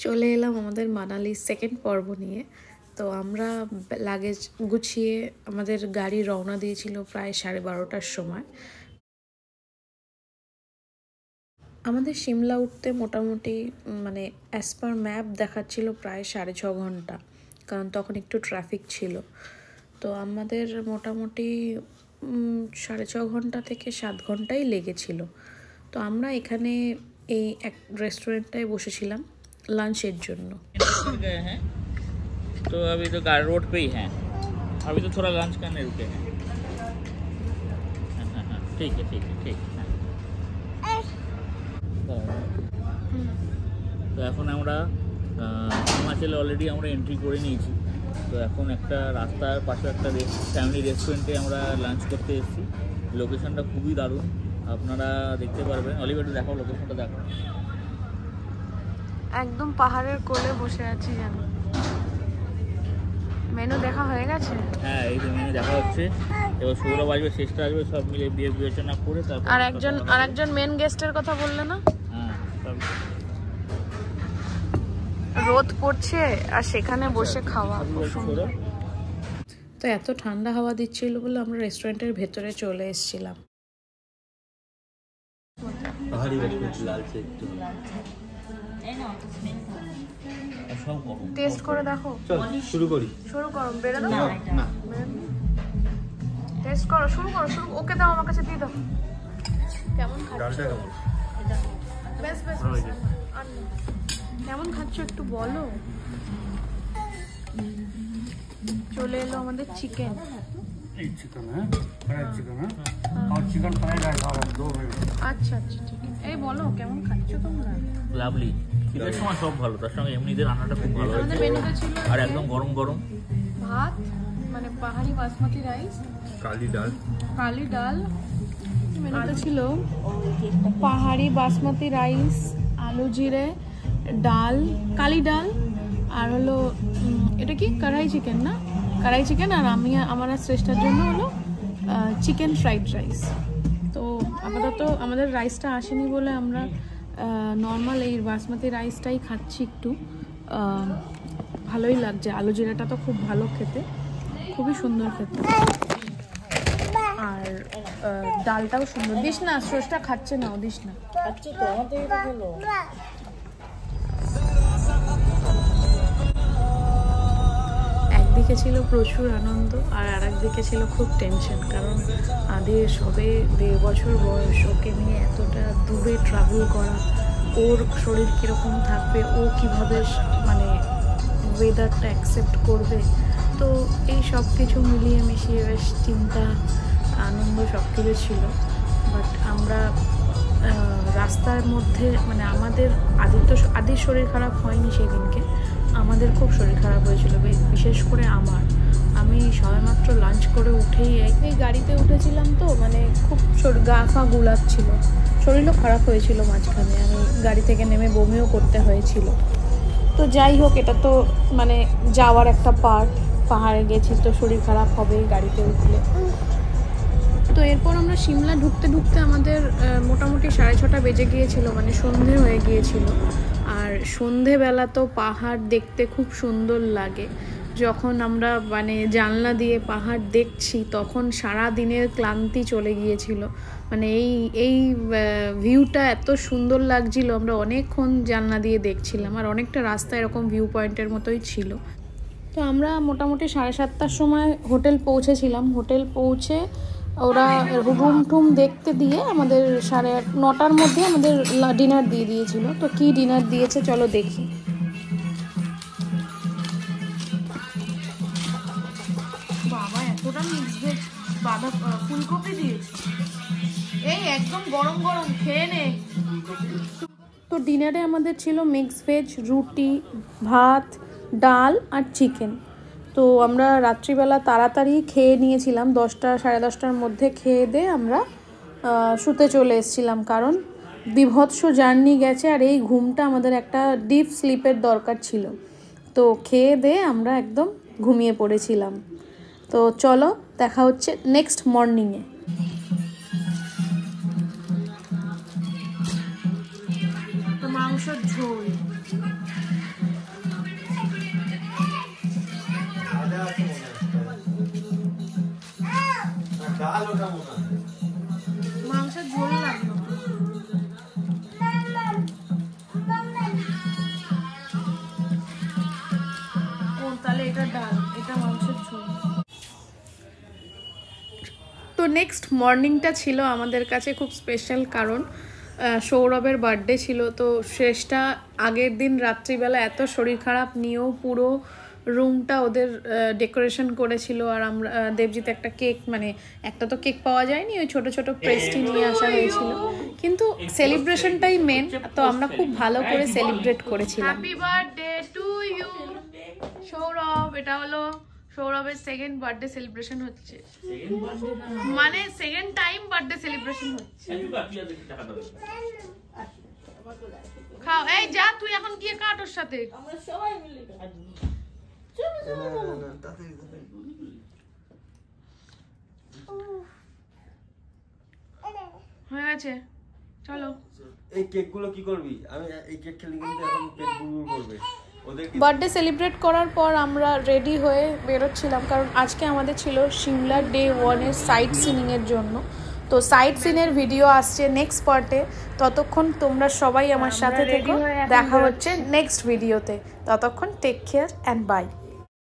চলে এলাম আমাদের মানালির সেকেন্ড পর্ব নিয়ে। তো আমরা লাগেজ গুছিয়ে আমাদের গাড়ি রওনা দিয়েছিল প্রায় 12:30টার সময়। আমাদের সিমলা উঠতে মোটামুটি মানে অ্যাজ পার ম্যাপ দেখাচ্ছিল প্রায় 6.5 ঘন্টা, কারণ তখন একটু ট্রাফিক ছিল। তো আমাদের মোটামুটি 6.5 ঘন্টা থেকে 7 ঘন্টাই লেগেছিল। তো আমরা এখানে এই এক রেস্টুরেন্টটায় বসেছিলাম लंचर जन्नो। गए हैं तो अभी तो रोड पे ही हैं, अभी तो थोड़ा लंच करने रुके हैं। हाँ ठीक है ठीक है ठीक है। তো এখন আমরা হিমাচলে অলরেডি আমরা এন্ট্রি করে নিয়েছি। তো এখন একটা রাস্তার পাশে একটা ফ্যামিলি রেস্টুরেন্টে আমরা লাঞ্চ করতে এসেছি। লোকেশনটা খুবই দারুণ, আপনারা দেখতে পারবেন। অলিভ একটু দেখাও, লোকেশনটা দেখো। একদম পাহাড়ের কোলে বসে আছি জানো। মেনু দেখা হয়ে গেছে? হ্যাঁ, এই যে মেনু দেখা হচ্ছে। এবার সৌরভ আসবে, শেষটা আসবে, সব মিলে বিবেচনা করে তারপর আরেকজন মেন গেস্টের কথা বললে না? হ্যাঁ, রোদ পড়ছে আর সেখানে বসে খাওয়া খুব সুন্দর। তো এত ঠান্ডা হাওয়া দিচ্ছিল বলে আমরা রেস্টুরেন্টের ভেতরে চলে এসেছিলাম। টেস্ট করে দেখো। শুরু করো, বেড়ে দাও না, টেস্ট করো, শুরু করো। ওকে দাও, আমার কাছে দিয়ে দাও। কেমন খাচ্ছো? বেশ কেমন খাচ্ছো একটু বলো। চলে এলো আমাদের চিকেন। আচ্ছা আচ্ছা ঠিক আছে। এই বলো কেমন খাচ্ছো তোমরা? লাভলি। শীতের সময় সব ভালো, তার সঙ্গে এমনিতে রান্নাটা খুব ভালো হয়েছে। আমাদের মেনুতে ছিল আর একদম গরম গরম ভাত, মানে পাহাড়ি বাসমতি রাইস, কালি ডাল। মেনুতে ছিল পাহাড়ি বাসমতি রাইস, আলু জিরে ডাল, কালি ডাল, আর হলো এটা কি কড়াই চিকেন না, কড়াই চিকেন। আর আমার শ্রেষ্ঠার জন্য হলো চিকেন ফ্রাইড রাইস। তো আপাতত আমাদের রাইসটা আসেনি বলে আমরা নর্মাল এই বাসমতি রাইসটাই খাচ্ছি। একটু ভালোই লাগছে। আলু জিরাটা তো খুব ভালো খেতে, খুবই সুন্দর খেতে। আর ডালটাও সুন্দর। দিস না, শ্রেষ্ঠা খাচ্ছে না, দিস না। খাচ্ছি তো, আমাদের একদিকে ছিল প্রচুর আনন্দ আর আরেকদিকে ছিল খুব টেনশন, কারণ আদের সবে 1.5 বছর বয়স, ওকে নিয়ে এতটা দূরে ট্রাভেল করা, ওর শরীর কীরকম থাকবে, ও কীভাবে মানে ওয়েদারটা অ্যাকসেপ্ট করবে। তো এই সব কিছু মিলিয়ে মিশিয়ে বেশ চিন্তা আনন্দ সব কিছু ছিল। বাট আমরা রাস্তার মধ্যে মানে আমাদের আদির শরীর খারাপ হয়নি সেদিনকে, আমাদের খুব শরীর খারাপ হয়েছিল, বিশেষ করে আমি সবেমাত্র লাঞ্চ করে উঠেই এই গাড়িতে উঠেছিলাম। তো মানে খুব গা ফা গুলাচ্ছিল, শরীরও খারাপ হয়েছিল মাঝখানে। আমি গাড়ি থেকে নেমে বমিও করতে হয়েছিল। তো যাই হোক, এটা তো মানে যাওয়ার একটা পার্ট। পাহাড়ে গেছি তো শরীর খারাপ হবেই গাড়িতে উঠলে। তো এরপর আমরা সিমলা ঢুকতে ঢুকতে আমাদের মোটামুটি 6:30 বেজে গিয়েছিল, মানে সন্ধে হয়ে গিয়েছিল। আর সন্ধেবেলা তো পাহাড় দেখতে খুব সুন্দর লাগে। যখন আমরা মানে জানলা দিয়ে পাহাড় দেখছি তখন সারা দিনের ক্লান্তি চলে গিয়েছিল। মানে এই ভিউটা এত সুন্দর লাগছিল, আমরা অনেকক্ষণ জানলা দিয়ে দেখছিলাম। আর অনেকটা রাস্তা এরকম ভিউ পয়েন্টের মতোই ছিল। তো আমরা মোটামুটি 7:30টার সময় হোটেল পৌঁছেছিলাম। হোটেল পৌঁছে ওরা রুম টুম দেখতে দিয়ে আমাদের 9:30টার মধ্যে আমাদের ডিনার দিয়ে দিয়েছিল। তো কি ডিনার দিয়েছে চলো দেখি। বাবা, এতটা মিক্স ভেজ ফুলকপি দিয়েছে, এই একদম গরম গরম, খেয়ে নে। তো ডিনারে আমাদের ছিল মিক্স ভেজ, রুটি, ভাত, ডাল আর চিকেন। তো আমরা রাত্রিবেলা তাড়াতাড়ি খেয়ে নিয়েছিলাম, 10টা 10:30টার মধ্যে খেয়ে দিয়ে আমরা শুতে চলে এসেছিলাম, কারণ বিভৎস জার্নি গেছে আর এই ঘুমটা আমাদের একটা ডিপ স্লিপের দরকার ছিল। তো খেয়ে দিয়ে আমরা একদম ঘুমিয়ে পড়েছিলাম। তো চলো দেখা হচ্ছে নেক্সট মর্নিংয়ে। তো মাংস মাংসের ঝোল। মাংসের ঝোল লাগলো। ও তাহলে এটা ডাল, এটা মাংসের ঝোল। তো নেক্সট মর্নিংটা ছিল আমাদের কাছে খুব স্পেশাল, কারণ সৌরভের বার্থডে ছিল। তো শেষটা আগের দিন রাত্রিবেলা এত শরীর খারাপ নিয়েও পুরো রুমটা ওদের ডেকোরেশন করেছিল। আর আমরা দেবজিৎ একটা কেক, মানে একটা তো কেক পাওয়া যায়নি, ওই ছোট ছোট পেস্ট্রি নিয়ে আসা হয়েছিল, কিন্তু সেলিব্রেশনটাই মেন। তো আমরা খুব ভালো করে সেলিব্রেট করেছিলাম। Happy birthday to you Sourav. এটা হলো সৌরভের সেকেন্ড বার্থডে সেলিব্রেশন হচ্ছে, মানে সেকেন্ড টাইম বার্থডে সেলিব্রেশন হচ্ছে। খাও, এই যা তুই এখন গিয়ে কাট ওর সাথে। আমরা সবাই মিলে কাটবো। হয়ে গেছে, চলো। এই কেকগুলো কি করবি? আমি এই কেক খেলে কিন্তু এখন পেট বুড়বুড় করবে। বার্থডে সেলিব্রেট করার পর আমরা রেডি হয়ে বেরোচ্ছিলাম, কারণ আজকে আমাদের ছিল সিমলা ডে 1-এর সাইট সিনিংয়ের জন্য। তো সাইট সিনের ভিডিও আসছে নেক্সট পার্টে। ততক্ষণ তোমরা সবাই আমার সাথে থেকো, দেখা হচ্ছে নেক্সট ভিডিওতে। ততক্ষণ টেক কেয়ার অ্যান্ড বাই।